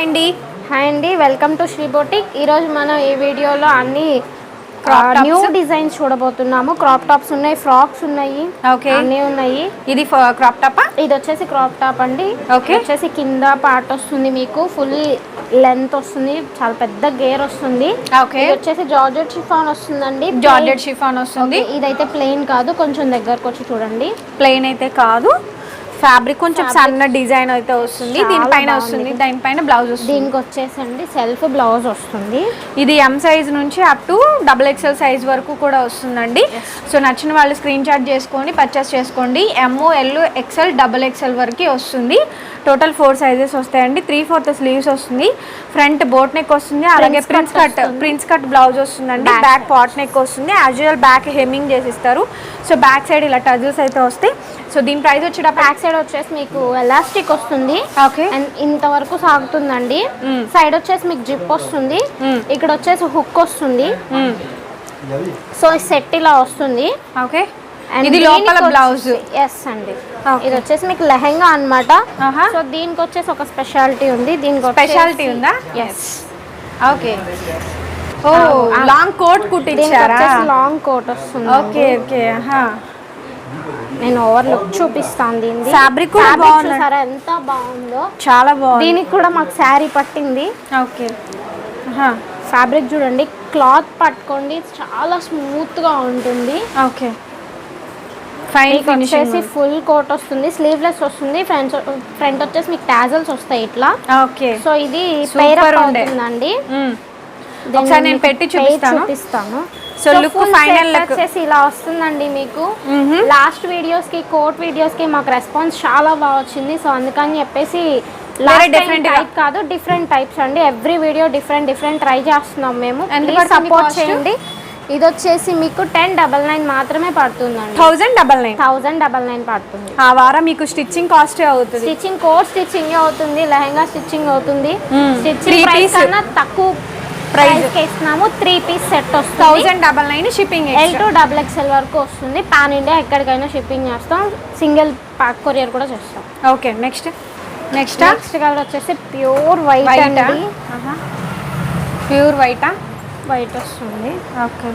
Hi అండి welcome to Shri boutique. ఈరోజు మనం ఈ వీడియోలో అన్ని న్యూ డిజైన్స్ చూడబోతున్నాము. క్రాప్ టాప్స్ ఉన్నాయి, ఫ్రాక్స్ ఉన్నాయి, అన్నీ ఉన్నాయి. ఇది క్రాప్ టాపా? ఇది వచ్చేసి క్రాప్ టాప్ అండి. వచ్చేసి కింద పార్ట్ వస్తుంది, మీకు ఫుల్ లెంత్ వస్తుంది, చాలా పెద్ద గేర్ వస్తుంది. ఇది వచ్చేసి జార్జెట్ షిఫాన్ వస్తుందండి. జార్జెట్ షిఫాన్ వస్తుంది. ఇదైతే ప్లెయిన్ కాదు, కొంచెం దగ్గరకు వచ్చి చూడండి. ప్లెయిన్ అయితే కాదు, ఫ్యాబ్రిక్ కొంచెం సన్న డిజైన్ అయితే వస్తుంది. దీనిపైన వస్తుంది, దానిపైన బ్లౌజ్ వస్తుంది. దీనికి వచ్చేసండి సెల్ఫ్ బ్లౌజ్ వస్తుంది. ఇది ఎం సైజ్ నుంచి అప్ టు XXL సైజ్ వరకు కూడా వస్తుందండి. సో నచ్చిన వాళ్ళు స్క్రీన్ షాట్ చేసుకొని పర్చేస్ చేసుకోండి. ML, XL, XXL వరకు వస్తుంది. టోటల్ 4 సైజెస్ వస్తాయండి. 3/4 స్లీవ్స్ వస్తుంది. ఫ్రంట్ బోట్ నెక్ వస్తుంది, అలాగే ప్రిన్స్ కట్ బ్లౌజ్ వస్తుందండి. బ్యాక్ పాట్ నెక్ వస్తుంది. యాజ్ యూజువల్ బ్యాక్ హెమ్మింగ్ చేసి ఇస్తారు. సో బ్యాక్ సైడ్ ఇలా టజిల్స్ అయితే వస్తాయి. సో దీని ప్రైస్ వచ్చి బ్యాక్ సైడ్ వచ్చేసి మీకు ఎలాస్టిక్ వస్తుంది. అండ్ ఇంతవరకు సాగుతుందండి. సైడ్ వచ్చేసి మీకు జిప్ వస్తుంది. ఇక్కడ వచ్చేసి హుక్ వస్తుంది. సో సెట్ ఇలా వస్తుంది. ఓకే, ఇది లోపల బ్లౌజ్. ఎస్ అండి, ఇది వచ్చేసి మీకు లెహెంగా అన్నమాట. సో దీనికి వచ్చేసి ఒక స్పెషాలిటీ ఉంది. దీనికి స్పెషాలిటీ ఉందా? ఎస్. ఓకే, ఓ లాంగ్ కోట్ కుట్టించారా? లాంగ్ కోట్ వస్తుంది. ఓకే ఓకే, నేను ఓవర్ లుక్ చూపిస్తాను. దీన్ని ఫ్యాబ్రిక్ కూడా బాగుంది, ఎంత బాగుందో, చాలా బాగుంది. దీనికి కూడా మాకు శారీ పట్టింది. ఓకే, ఫ్యాబ్రిక్ చూడండి, క్లాత్ పట్టుకోండి, చాలా స్మూత్ గా ఉంటుంది. ఓకే, ఫైన్ వచ్చేసి ఫుల్ కోట్ వస్తుంది, స్లీవ్లెస్ వస్తుంది. ఫ్రంట్ వచ్చేసి మీకు టాజల్స్ వస్తాయి ఇట్లా. ఓకే, సో ఇది పేర్ అప్ అవుతుందండి. ఒకసారి నేను పెట్టి చూపిస్తాను. సో లుక్ ఫైనల్ వచ్చేసి ఇలా వస్తుందండి మీకు. లాస్ట్ వీడియోస్ కి, కోట్ వీడియోస్ కి మాకు రెస్పాన్స్ చాలా బాగా వచ్చింది. సో అందుకని చెప్పేసి డిఫరెంట్ టైప్ కాదు, డిఫరెంట్ టైప్స్ అండి. ఎవ్రీ వీడియో డిఫరెంట్ ట్రై చేస్తున్నాం మేము. సపోర్ట్ చేయండి. ఇది వచ్చేసి మీకు 1099 మాత్రమే పడుతుందండి. 1099 పడుతుంది. ఆ వారం మీకు స్టిచ్చింగ్ కాస్ట్ అవుతుంది. స్టిచ్చింగ్ కోట్ స్టిచ్చింగ్ అవుతుంది, లెహంగా స్టిచ్చింగ్ అవుతుంది. స్టిచ్చింగ్ ప్రైస్ కన్నా తక్కువ ప్రైస్ ఇస్తున్నాము. 3 పీస్ సెట్ వస్తుంది. 1099 షిప్పింగ్. L to XXL వరకు వస్తుంది. పాన్ ఇండియా ఎక్కడికైనా షిప్పింగ్ చేస్తాం. సింగిల్ కొరియర్ కూడా చేస్తాం. ఓకే, నెక్స్ట్ కలర్ వచ్చేసి ప్యూర్ వైట్ అండి. ప్యూర్ వైట్ వస్తుంది. ఓకే,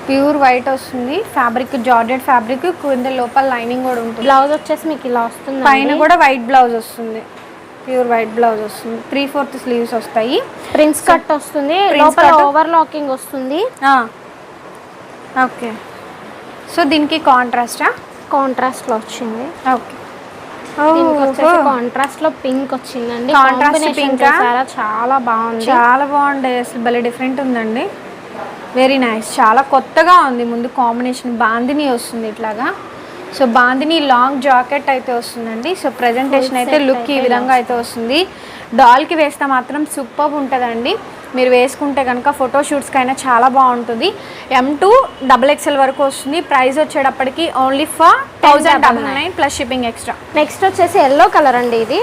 ప్యూర్ వైట్ వస్తుంది. ఫ్యాబ్రిక్ జార్జెట్ ఫ్యాబ్రిక్, కింద లోపల లైనింగ్ కూడా ఉంటుంది. బ్లౌజ్ వచ్చేసి మీకు ఇలా వస్తుంది. పైన కూడా వైట్ బ్లౌజ్ వస్తుంది, ప్యూర్ వైట్ బ్లౌజ్ వస్తుంది. 3/4 స్లీవ్స్ వస్తాయి. ప్రిన్స్ కట్ వస్తుంది, లోపల ఓవర్ లాకింగ్ వస్తుంది. ఓకే, సో దీనికి కాంట్రాస్ట్ లో వచ్చింది. ఓకే, కాంట్రాస్ట్ లో పింక్ వచ్చిందండి. కాంట్రాస్ట్ పింక్ చాలా బాగుంది, అసలు భలే డిఫరెంట్ ఉందండి. వెరీ నైస్, చాలా కొత్తగా ఉంది. ముందు కాంబినేషన్ బాందిని వస్తుంది ఇట్లాగా. సో బాందిని లాంగ్ జాకెట్ అయితే వస్తుందండి. సో ప్రజెంటేషన్ అయితే లుక్ ఈ విధంగా అయితే వస్తుంది. డాల్కి వేస్తే మాత్రం సూపర్ ఉంటుందండి. మీరు వేసుకుంటే కనుక ఫోటోషూట్స్కి అయినా చాలా బాగుంటుంది. M to XXL వరకు వస్తుంది. ప్రైస్ వచ్చేటప్పటికి only for 1099 plus shipping extra. Next వచ్చేసి ఎల్లో కలర్ అండి. ఇది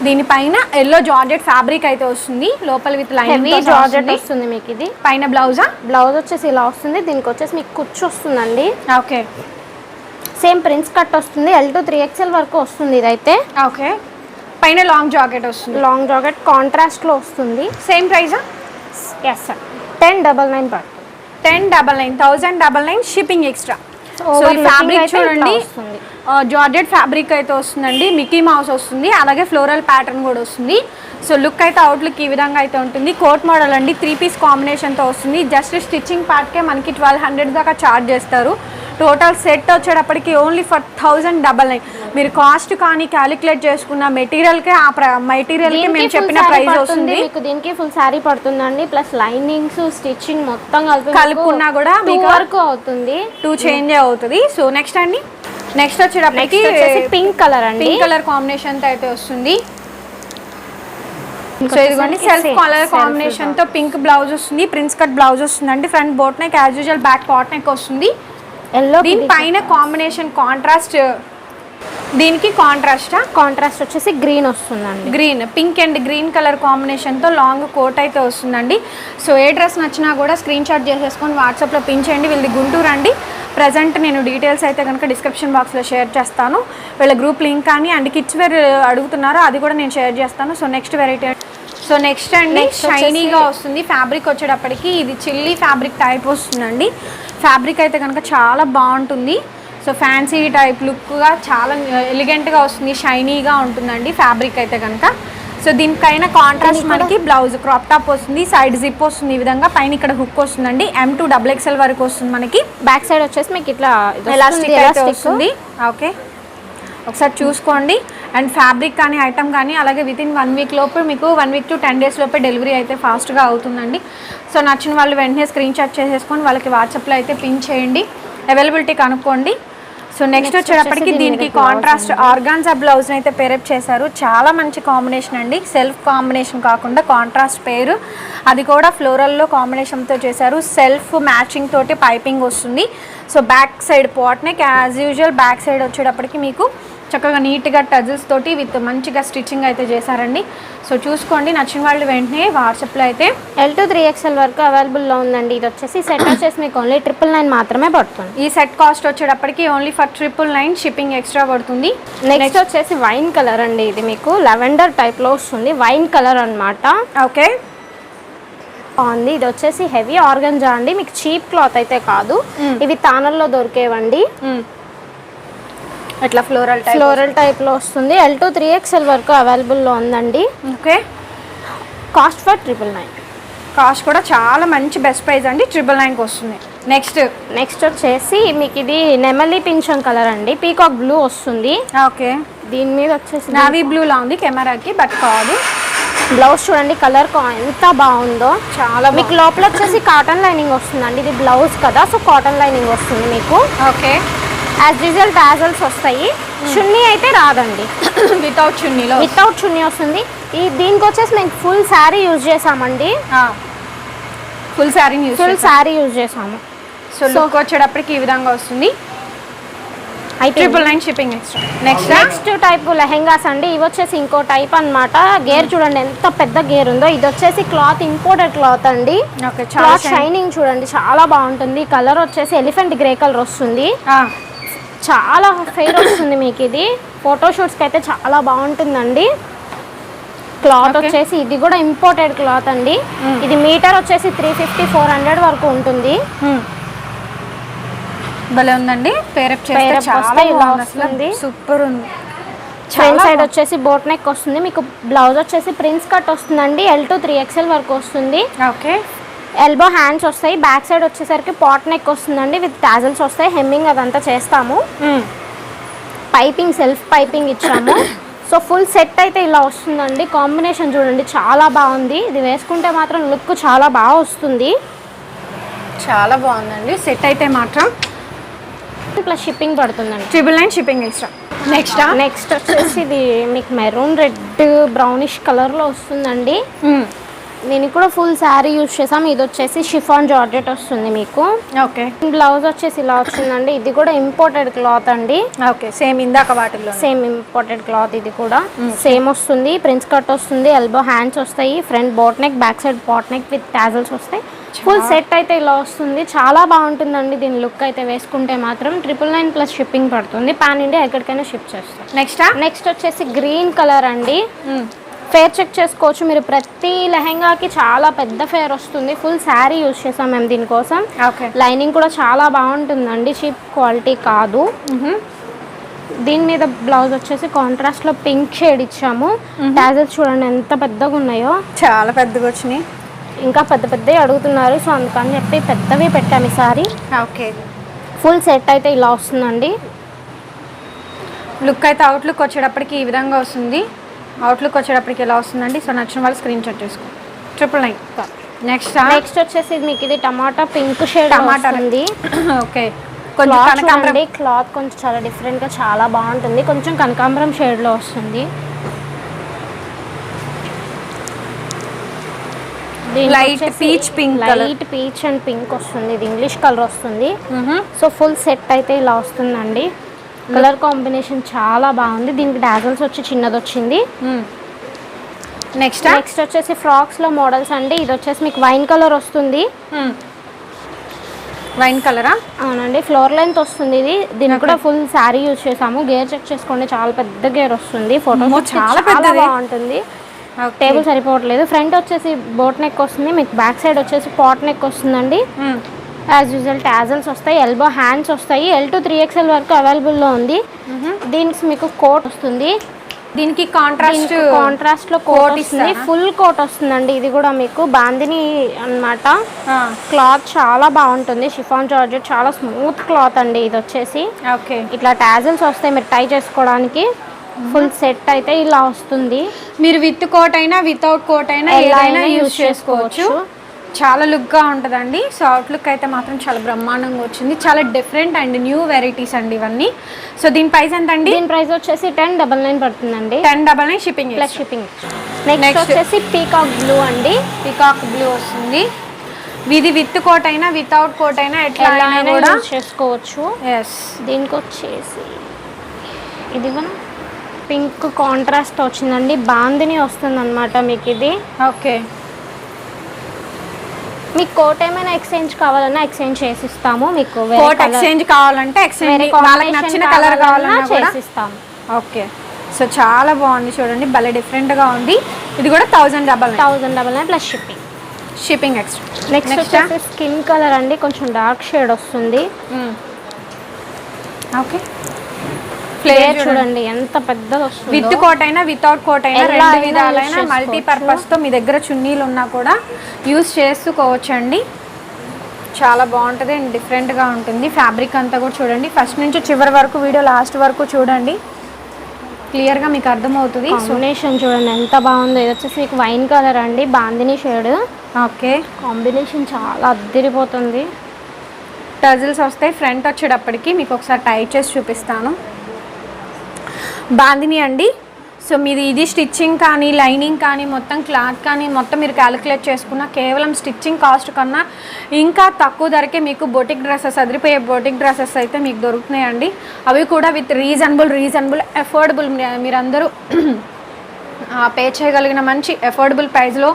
దీనిపైన ఎల్లో జార్జెట్ ఫ్యాబ్రిక్ అయితే వస్తుంది. లోపల విత్ లైనింగ్ జార్జెట్ వస్తుంది మీకు. ఇది పైన బ్లౌజ్ వచ్చేసి ఇలా వస్తుంది. దీనికి వచ్చేసి మీకు కుచ్చు వస్తుందండి. ఓకే, సేమ్ ప్రిన్స్ కట్ వస్తుంది. L to 3XL వరకు వస్తుంది ఇదైతే. ఓకే, పైన లాంగ్ జాకెట్ వస్తుంది. లాంగ్ జాకెట్ కాంట్రాస్ట్ లో వస్తుంది. Same price. ఎస్ సార్, 1099 పడుతుంది. 1099 షిప్పింగ్ ఎక్స్ట్రా. సో ఈ ఫ్యాబ్రిక్ చూడండి, జార్జెట్ ఫ్యాబ్రిక్ అయితే వస్తుందండి. మిక్కీ మౌస్ వస్తుంది, అలాగే ఫ్లోరల్ ప్యాటర్న్ కూడా వస్తుంది. సో లుక్ అయితే అవుట్లుక్ ఈ విధంగా అయితే ఉంటుంది. కోట్ మోడల్ అండి, 3 పీస్ కాంబినేషన్తో వస్తుంది. జస్ట్ స్టిచ్చింగ్ పార్ట్కే మనకి 1200 దాకా ఛార్జ్ చేస్తారు. టోటల్ సెట్ వచ్చేటప్పటికి ఓన్లీ ఫర్ 1099. మీరు కాస్ట్ కానీ క్యాలిక్యులేట్ చేసుకున్న మెటీరియల్కే మెటీరియల్కి మేము చెప్పిన ప్రైస్ వస్తుంది. మీకు దీనికి ఫుల్ శారీ పడుతుందండి. ప్లస్ లైనింగ్స్, స్టిచ్చింగ్ మొత్తం కలుపుకున్నా కూడా మీకు వరకు అవుతుంది. 2 చేంజ్ అవుతుంది. సో నెక్స్ట్ వచ్చేటప్పటికి పింక్ కలర్ అండి. పింక్ కలర్ కాంబినేషన్ తో అయితే వస్తుంది. సో ఇదిగోండి, సెల్ఫ్ కలర్ కాంబినేషన్ తో పింక్ బ్లౌజ్ వస్తుంది. ప్రిన్స్ కట్ బ్లౌజ్ వస్తుందండి. Front boat neck, as usual back pot neck వస్తుంది. దీని పైన కాంబినేషన్ కాంట్రాస్ట్. దీనికి కాంట్రాస్ట్ వచ్చేసి గ్రీన్ వస్తుందండి. Green, pink and green colour కాంబినేషన్తో లాంగ్ కోట్ అయితే వస్తుందండి. సో ఏ డ్రెస్ నచ్చినా కూడా స్క్రీన్ షాట్ చేసేసుకొని వాట్సాప్లో పిన్ చేయండి. వీళ్ళది గుంటూరు అండి. ప్రజెంట్ నేను డీటెయిల్స్ అయితే కనుక డిస్క్రిప్షన్ బాక్స్లో షేర్ చేస్తాను. వీళ్ళ గ్రూప్ లింక్ కానీ అండ్ కిడ్స్ వేర్ అడుగుతున్నారో అది కూడా నేను షేర్ చేస్తాను. So next variety, so next అండి షైనీగా వస్తుంది. ఫ్యాబ్రిక్ వచ్చేటప్పటికి ఇది చిల్లీ ఫ్యాబ్రిక్ టైప్ వస్తుందండి. ఫ్యాబ్రిక్ అయితే కనుక చాలా బాగుంటుంది. సో ఫ్యాన్సీ టైప్ లుక్గా చాలా ఎలిగెంట్గా వస్తుంది, షైనీగా ఉంటుందండి ఫ్యాబ్రిక్ అయితే కనుక. సో దీనికైనా కాంట్రాస్ట్ మనకి బ్లౌజ్ క్రాప్ టాప్ వస్తుంది, సైడ్ జిప్ వస్తుంది ఈ విధంగా, పైన ఇక్కడ హుక్ వస్తుందండి. M2 XXL వరకు వస్తుంది మనకి. బ్యాక్ సైడ్ వచ్చేసి మీకు ఇట్లా ఎలాస్టిక్ అయితే వస్తుంది. ఓకే, ఒకసారి చూసుకోండి. అండ్ ఫ్యాబ్రిక్ కానీ ఐటమ్ కానీ అలాగే వితిన్ 1 వీక్ లోపు మీకు 1 వీక్ to 10 డేస్ లోపే డెలివరీ అయితే ఫాస్ట్గా అవుతుందండి. సో నచ్చిన వాళ్ళు వెంటనే స్క్రీన్ షాట్ చేసేసుకొని వాళ్ళకి వాట్సాప్లో అయితే పిన్ చేయండి, అవైలబిలిటీ కనుక్కోండి. సో నెక్స్ట్ వచ్చేటప్పటికి దీనికి కాంట్రాస్ట్ ఆర్గాన్జా బ్లౌజ్ అయితే పేరప్ చేశారు. చాలా మంచి కాంబినేషన్ అండి, సెల్ఫ్ కాంబినేషన్ కాకుండా కాంట్రాస్ట్ పేరు, అది కూడా ఫ్లోరల్లో కాంబినేషన్తో చేశారు. సెల్ఫ్ మ్యాచింగ్ తోటి పైపింగ్ వస్తుంది. So back side pot neck as usual, back side వచ్చేటప్పటికి మీకు చక్కగా నీట్గా టజిల్స్ తోటి విత్ మంచిగా స్టిచ్చింగ్ అయితే చేశారండి. సో చూసుకోండి, నచ్చిన వాళ్ళు వెంటనే వాట్సాప్లో అయితే L to 3XL వరకు అవైలబుల్లో ఉందండి. ఇది వచ్చేసి సెట్ వచ్చేసి మీకు ఓన్లీ 999 మాత్రమే పడుతుంది. ఈ సెట్ కాస్ట్ వచ్చేటప్పటికి ఓన్లీ ఫర్ 999 షిప్పింగ్ ఎక్స్ట్రా పడుతుంది. నెక్స్ట్ వచ్చేసి వైన్ కలర్ అండి. ఇది మీకు లెవెండర్ టైప్లో వస్తుంది, వైన్ కలర్ అన్నమాట. ఓకే, బాగుంది. ఇది వచ్చేసి హెవీ ఆర్గంజా అండి, మీకు చీప్ క్లాత్ అయితే కాదు. ఇవి తానల్లో దొరికేవండి. అట్లా ఫ్లోరల్ టైప్ లో వస్తుంది. L to 3XL వరకు అవైలబుల్ లో ఉందండి. Okay, cost for 999. కాస్ట్ కూడా చాలా మంచి బెస్ట్ ప్రైస్ అండి, 999కి వస్తుంది. నెక్స్ట్ వచ్చేసి మీకు ఇది నెమలి పింఛం కలర్ అండి, పీకాక్ బ్లూ వస్తుంది. ఓకే, దీని మీద వచ్చేసి నావీ బ్లూ లా ఉంది కెమెరాకి, బట్ కాదు. బ్లౌజ్ చూడండి, కలర్ ఎంత బాగుందో, చాలా. మీకు లోపల వచ్చేసి కాటన్ లైనింగ్ వస్తుందండి. ఇది బ్లౌజ్ కదా, సో కాటన్ లైనింగ్ వస్తుంది మీకు. ఓకే, యాజ్ యూజువల్ టాజల్స్ వస్తాయి. చున్నీ అయితే రాదండి, వితౌట్ చున్నీ వస్తుంది. దీనికి వచ్చేసి మేము ఫుల్ శారీ యూజ్ చేసామండి. ఫుల్ శారీ యూజ్ చేసాము. సో లుక్ వచ్చేటప్పటికి ఈ విధంగా వస్తుంది. 999 shipping extra. Next type lehengas అండి. ఇవి వచ్చేసి ఇంకో టైప్ అన్నమాట. గేర్ చూడండి ఎంత పెద్ద గేర్ ఉందో. ఇది వచ్చేసి క్లాత్ ఇంపోర్టెడ్ క్లాత్ అండి. క్లాత్ షైనింగ్ చూడండి చాలా బాగుంటుంది. కలర్ వచ్చేసి ఎలిఫెంట్ గ్రే కలర్ వస్తుంది, చాలా ఫెయిర్ వస్తుంది మీకు. ఇది ఫోటోషూట్స్కి అయితే చాలా బాగుంటుందండి. క్లాత్ వచ్చేసి ఇది కూడా ఇంపోర్టెడ్ క్లాత్ అండి. ఇది మీటర్ వచ్చేసి 350-400 వరకు ఉంటుంది. భలే ఉందండి, పేరప్ చేస్తే చాలా బాగుంది, సూపర్ ఉంది. ఫ్రంట్ సైడ్ వచ్చేసి బోట్ నెక్ వస్తుంది. మీకు బ్లౌజ్ వచ్చేసి ప్రిన్స్ కట్ వస్తుందండి. L to 3XL వరకు వస్తుంది. ఓకే, ఎల్బో హ్యాండ్స్ వస్తాయి. బ్యాక్ సైడ్ వచ్చేసరికి పాట్ నెక్ వస్తుందండి, విత్ టాజల్స్ వస్తాయి. హెమ్మింగ్ అదంతా చేస్తాము. పైపింగ్ సెల్ఫ్ పైపింగ్ ఇచ్చాము. సో ఫుల్ సెట్ అయితే ఇలా వస్తుందండి. కాంబినేషన్ చూడండి చాలా బాగుంది. ఇది వేసుకుంటే మాత్రం లుక్ చాలా బాగా వస్తుంది, చాలా బాగుందండి. సెట్ అయితే మాత్రం ప్లస్ షిప్పింగ్ పడుతుందండి, 999 షిప్పింగ్ ఎక్స్ట్రా. నెక్స్ట్ వచ్చేసి ఇది మీకు మెరూన్ రెడ్ బ్రౌనిష్ కలర్లో వస్తుందండి. దీనికి కూడా ఫుల్ శారీ యూజ్ చేసాం. ఇది వచ్చేసి షిఫాన్ జార్జెట్ వస్తుంది మీకు. ఓకే, బ్లౌజ్ వచ్చేసి ఇలా వచ్చిందండి. ఇది కూడా ఇంపోర్టెడ్ క్లాత్ అండి. ఓకే, సేమ్ ఇందాక వాటిల్లో సేమ్ ఇంపోర్టెడ్ క్లాత్. ఇది కూడా సేమ్ వస్తుంది. ప్రిన్స్ కట్ వస్తుంది, ఎల్బో హ్యాండ్స్ వస్తాయి, front boat neck, back side pot neck with tassels వస్తాయి. ఫుల్ సెట్ అయితే ఇలా వస్తుంది, చాలా బాగుంటుందండి. దీని లుక్ అయితే వేసుకుంటే మాత్రం 999 ప్లస్ షిప్పింగ్ పడుతుంది. పాన్ ఇండియా ఎక్కడికైనా షిప్ చేస్తాం. నెక్స్ట్ వచ్చేసి గ్రీన్ కలర్ అండి. ఫేర్ చెక్ చేసుకోవచ్చు మీరు. ప్రతి లెహెంగాకి చాలా పెద్ద ఫేర్ వస్తుంది. ఫుల్ శారీ యూజ్ చేసాం మేము దీనికోసం. లైనింగ్ కూడా చాలా బాగుంటుందండి, చీప్ క్వాలిటీ కాదు. దీని మీద బ్లౌజ్ వచ్చేసి కాంట్రాస్ట్ లో పింక్ షేడ్ ఇచ్చాము. టాజెస్ చూడండి ఎంత పెద్దగా ఉన్నాయో, చాలా పెద్దగా వచ్చినాయి. ఇంకా పెద్ద పెద్దవి అడుగుతున్నారు, సో అందుకని చెప్పి పెద్దవి పెట్టాము ఈసారి. ఓకే, ఫుల్ సెట్ అయితే ఇలా వస్తుందండి. లుక్ అయితే అవుట్లుక్ వచ్చేటప్పటికి ఈ విధంగా వస్తుంది. అవుట్లుక్ వచ్చేటప్పటికి ఎలా వస్తుందండి. సో నచ్చిన వాళ్ళు స్క్రీన్ షాట్ చేసుకో. 999. నెక్స్ట్ వచ్చేసి మీకు ఇది టమాటా పింక్ షేడ్ ఉంది. ఓకే, క్లాత్ కొంచెం చాలా డిఫరెంట్ గా చాలా బాగుంటుంది. కొంచెం కనకాంబరం షేడ్ లో వస్తుంది. Light peach pink, light peach and pink వస్తుంది. ఇది ఇంగ్లీష్ కలర్ వస్తుంది. సో ఫుల్ సెట్ అయితే ఇలా వస్తుందండి. కలర్ కాంబినేషన్ చాలా బాగుంది. దీనికి డాజల్స్ వచ్చి చిన్నది వచ్చింది. నెక్స్ట్ వచ్చేసి ఫ్రాక్స్ లో మోడల్స్ అండి. ఇది వచ్చేసి మీకు వైన్ కలర్ వస్తుంది. వైన్ కలరా? అవునండి, ఫ్లోర్ లెంత్ వస్తుంది ఇది. దీనికి కూడా ఫుల్ శారీ యూజ్ చేసాము. గేర్ చెక్ చేసుకోండి, చాలా పెద్ద గేర్ వస్తుంది. ఫోటో చాలా బాగుంటుంది. టేబుల్ సరిపోవట్లేదు. ఫ్రంట్ వచ్చేసి బోట్ నెక్ వస్తుంది, మీకు బ్యాక్ సైడ్ వచ్చేసి పాట్ నెక్ వస్తుందండి. యాజ్ యూజువల్ టాజల్స్ వస్తాయి, ఎల్బో హ్యాండ్స్ వస్తాయి. L to 3XL వరకు అవైలబుల్లో ఉంది. దీనికి మీకు కోట్ వస్తుంది. దీనికి కాంట్రాస్ట్ లో కోట్ వస్తుంది, ఫుల్ కోట్ వస్తుందండి. ఇది కూడా మీకు బాందిని అన్నమాట. క్లాత్ చాలా బాగుంటుంది, షిఫాన్ జార్జెట్, చాలా స్మూత్ క్లాత్ అండి. ఇది వచ్చేసి ఇట్లా టాజల్స్ వస్తాయి మీరు టై చేసుకోవడానికి. ఫుల్ సెట్ అయితే ఇలా వస్తుంది. మీరు విత్ కోట్ అయినా వితౌట్ కోట్ అయినా ఏదైనా యూజ్ చేసుకోవచ్చు. చాలా లుక్గా ఉంటుందండి. సో అవుట్లుక్ అయితే మాత్రం చాలా బ్రహ్మాండంగా వచ్చింది. చాలా డిఫరెంట్ అండ్ న్యూ వెరైటీస్ అండి ఇవన్నీ. సో దీని ప్రైస్ ఎంత అండి? దీని ప్రైస్ వచ్చేసి 1099 పడుతుందండి. 1099 షిప్పింగ్ ప్లస్ షిప్పింగ్. నెక్స్ట్ వచ్చేసి పీకాక్ బ్లూ అండి. పీకాక్ బ్లూ వస్తుంది. ఇది విత్ కోట్ అయినా వితౌట్ కోట్ అయినా ఎట్లా అయినా కూడా చేసుకోవచ్చు. ఎస్. దీనికి వచ్చేసి ఇది పింక్ కాంట్రాస్ట్ వచ్చిందండి. బాందిని వస్తుంది అనమాట మీకు ఇది. ఓకే. మీకు కోట్ ఏమైనా ఎక్స్చేంజ్ కావాలన్నా ఎక్స్చేంజ్ చేసిస్తాము. మీకు కోట్ ఎక్స్చేంజ్ కావాలంటే ఎక్స్చేంజ్, వాళ్ళకి నచ్చిన కలర్ కావాలన్నా చేసిస్తాము. ఓకే. సో చాలా బాగుంది చూడండి, భలే డిఫరెంట్గా ఉంది. ఇది కూడా 1099 ప్లస్ షిప్పింగ్ ఎక్స్ట్రా. నెక్స్ట్ వచ్చేసి స్కిన్ కలర్ అండి, కొంచెం డార్క్ షేడ్ వస్తుంది. ఓకే. ఫ్లేర్ చూడండి ఎంత పెద్దగా వస్తుంది. విత్ కోట్ అయినా వితౌట్ కోట్ అయినా రెండు విధాలైన మల్టీపర్పస్ తో మీ దగ్గర చున్నీలు ఉన్నా కూడా యూజ్ చేసుకోవచ్చు అండి. చాలా బాగుంటుంది అండ్ డిఫరెంట్గా ఉంటుంది. ఫ్యాబ్రిక్ అంతా కూడా చూడండి, ఫస్ట్ నుంచి చివరి వరకు వీడియో లాస్ట్ వరకు చూడండి, క్లియర్గా మీకు అర్థమవుతుంది. కాంబినేషన్ చూడండి ఎంత బాగుందో. ఇది వచ్చేసి మీకు వైన్ కలర్ అండి, బాందిని షేడ్. ఓకే. కాంబినేషన్ చాలా అద్దరిపోతుంది. టజిల్స్ వస్తాయి. ఫ్రంట్ వచ్చేటప్పటికి మీకు ఒకసారి టై చేసి చూపిస్తాను. బాందిని అండి. సో మీది ఇది స్టిచ్చింగ్ కానీ లైనింగ్ కానీ మొత్తం క్లాత్ కానీ మొత్తం మీరు క్యాలిక్యులేట్ చేసుకున్న కేవలం స్టిచ్చింగ్ కాస్ట్ కన్నా ఇంకా తక్కువ ధరకే మీకు బొటిక్ డ్రెస్సెస్, అదిరిపోయే బొటిక్ డ్రెస్సెస్ అయితే మీకు దొరుకుతున్నాయండి. అవి కూడా విత్ రీజనబుల్ అఫోర్డబుల్, మీరందరూ పే చేయగలిగిన మంచి అఫోర్డబుల్ ప్రైస్లో.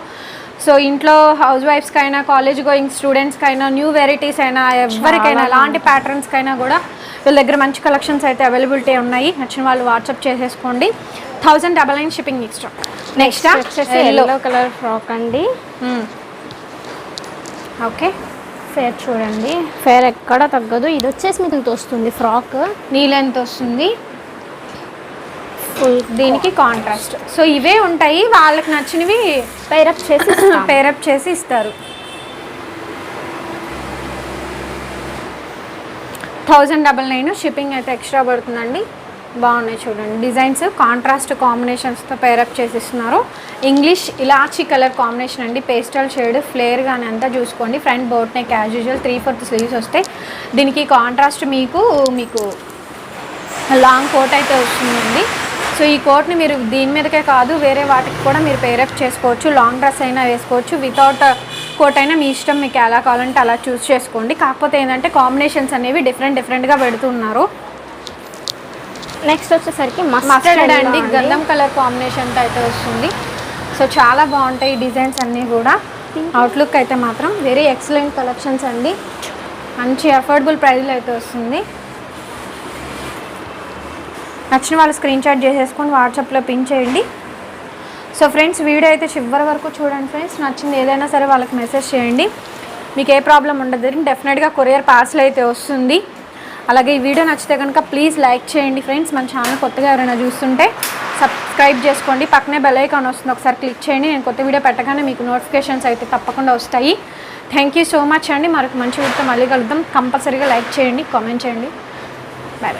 సో ఇంట్లో హౌస్ వైఫ్స్కైనా, కాలేజ్ గోయింగ్ స్టూడెంట్స్కైనా, న్యూ వెరైటీస్ అయినా, ఎవరికైనా ఎలాంటి ప్యాటర్న్స్కైనా కూడా వీళ్ళ దగ్గర మంచి కలెక్షన్స్ అయితే అవైలబిలిటీ ఉన్నాయి. నచ్చిన వాళ్ళు వాట్సాప్ చేసేసుకోండి. 1099 షిప్పింగ్ ఎక్స్ట్రా. నెక్స్ట్ వచ్చేసి ఎల్లో కలర్ ఫ్రాక్ అండి. ఓకే. ఫేర్ చూడండి, ఫేర్ ఎక్కడ తగ్గదు. ఇది వచ్చేసి మీకు వస్తుంది ఫ్రాక్, నీ లెంత్ వస్తుంది, ఫుల్. దీనికి కాంట్రాస్ట్. సో ఇవే ఉంటాయి, వాళ్ళకి నచ్చినవి పేరప్ చేసి ఇస్తారు. 1099 షిప్పింగ్ అయితే ఎక్స్ట్రా పడుతుందండి. బాగున్నాయి చూడండి డిజైన్స్, కాంట్రాస్ట్ కాంబినేషన్స్తో పేరప్ చేసిస్తున్నారు. ఇంగ్లీష్ ఇలాచీ కలర్ కాంబినేషన్ అండి, పేస్టల్ షేడ్. ఫ్లేర్ కానీ అంతా చూసుకోండి. Front boat neck as usual 3/4 sleeves వస్తాయి. దీనికి కాంట్రాస్ట్ మీకు లాంగ్ కోట్ అయితే వస్తుందండి. సో ఈ కోట్ని మీరు దీని మీదకే కాదు వేరే వాటికి కూడా మీరు పేరప్ చేసుకోవచ్చు. లాంగ్ డ్రెస్ అయినా వేసుకోవచ్చు, వితౌట్ కోట్ అయినా మీ ఇష్టం, మీకు ఎలా కావాలంటే అలా చూస్ చేసుకోండి. కాకపోతే ఏంటంటే కాంబినేషన్స్ అనేవి డిఫరెంట్గా పెడుతున్నారు. నెక్స్ట్ వచ్చేసరికి మస్టర్డ్ అండి, గంధం కలర్ కాంబినేషన్తో అయితే వస్తుంది. సో చాలా బాగుంటాయి డిజైన్స్ అన్నీ కూడా. అవుట్లుక్ అయితే మాత్రం వెరీ ఎక్సలెంట్ కలెక్షన్స్ అండి, మంచి అఫోర్డబుల్ ప్రైస్లో అయితే వస్తుంది. నచ్చిన వాళ్ళు స్క్రీన్ షాట్ చేసేసుకొని వాట్సాప్లో పిన్ చేయండి. సో ఫ్రెండ్స్ వీడియో అయితే చివరి వరకు చూడండి ఫ్రెండ్స్. నచ్చింది ఏదైనా సరే వాళ్ళకి మెసేజ్ చేయండి, మీకు ఏ ప్రాబ్లం ఉండదు. డెఫినెట్గా కొరియర్ పార్సల్ అయితే వస్తుంది. అలాగే ఈ వీడియో నచ్చితే కనుక ప్లీజ్ లైక్ చేయండి ఫ్రెండ్స్. మన ఛానల్ కొత్తగా ఎవరైనా చూస్తుంటే సబ్స్క్రైబ్ చేసుకోండి, పక్కనే బెల్ ఐకాన్ వస్తుంది, ఒకసారి క్లిక్ చేయండి. నేను కొత్త వీడియో పెట్టగానే మీకు నోటిఫికేషన్స్ అయితే తప్పకుండా వస్తాయి. థ్యాంక్ యూ సో మచ్ అండి. మరొక మంచి వీడియోతో మళ్ళీ కలుద్దాం. కంపల్సరీగా లైక్ చేయండి, కామెంట్ చేయండి. Bye bye.